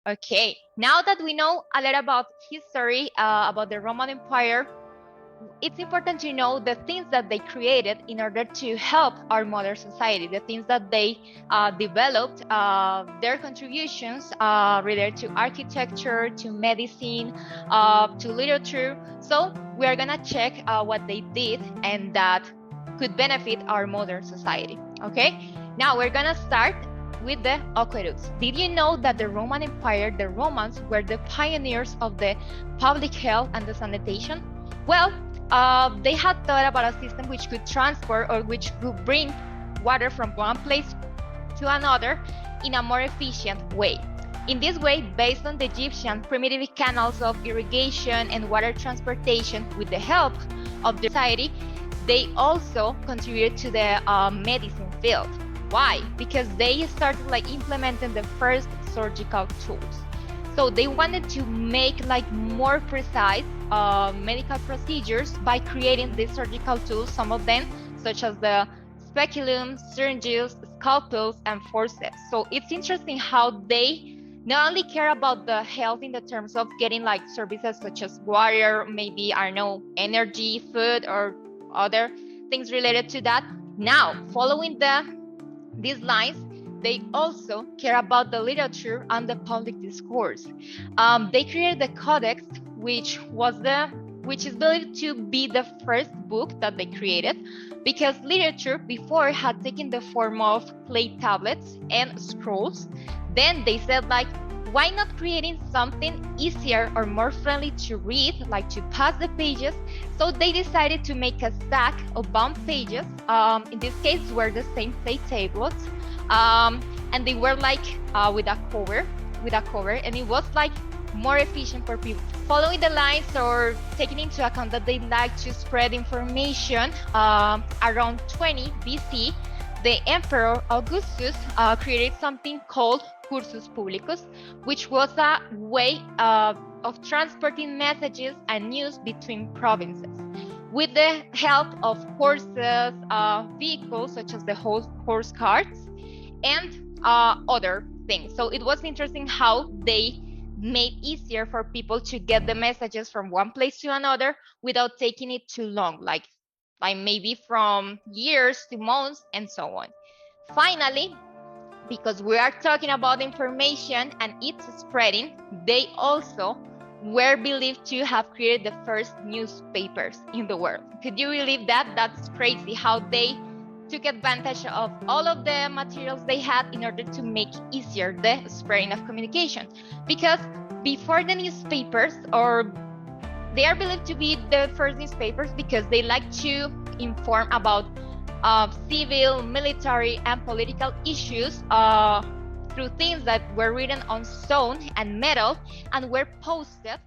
Okay, now that we know a lot about history, about the Roman Empire, it's important to know the things that they created in order to help our modern society, the things that they developed, their contributions related to architecture, to medicine, to literature. So we are gonna check what they did and that could benefit our modern society. Okay, now we're gonna start with the aqueducts. Did you know that the Roman Empire, the Romans, were the pioneers of the public health and the sanitation? Well, they had thought about a system which could transport or which could bring water from one place to another in a more efficient way. In this way, based on the Egyptian primitive canals of irrigation and water transportation with the help of the society, they also contributed to the medicine field. Why? Because they started implementing the first surgical tools. So they wanted to make more precise medical procedures by creating these surgical tools, some of them such as the speculum, syringes, scalpels, and forceps. So it's interesting how they not only care about the health in the terms of getting services such as water, maybe, I don't know, energy, food, or other things related to that. Now, following these lines, they also care about the literature and the public discourse. They created the Codex, which is believed to be the first book that they created, because literature before had taken the form of clay tablets and scrolls. Then they said why not creating something easier or more friendly to read, to pass the pages? So they decided to make a stack of bound pages. In this case, were the same clay tablets, and they were with a cover, and it was more efficient for people. Following the lines or taking into account that they like to spread information, around 20 BC, the Emperor Augustus created something called cursus publicus, which was a way of transporting messages and news between provinces with the help of horses, vehicles such as the horse carts, and other things. So it was interesting how they made easier for people to get the messages from one place to another without taking it too long, like maybe from years to months and so on. Finally, because we are talking about information and it's spreading, they also were believed to have created the first newspapers in the world. Could you believe that? That's crazy how they took advantage of all of the materials they had in order to make easier the spreading of communication. Because before the newspapers, or they are believed to be the first newspapers because they like to inform about civil, military, and political issues through things that were written on stone and metal and were posted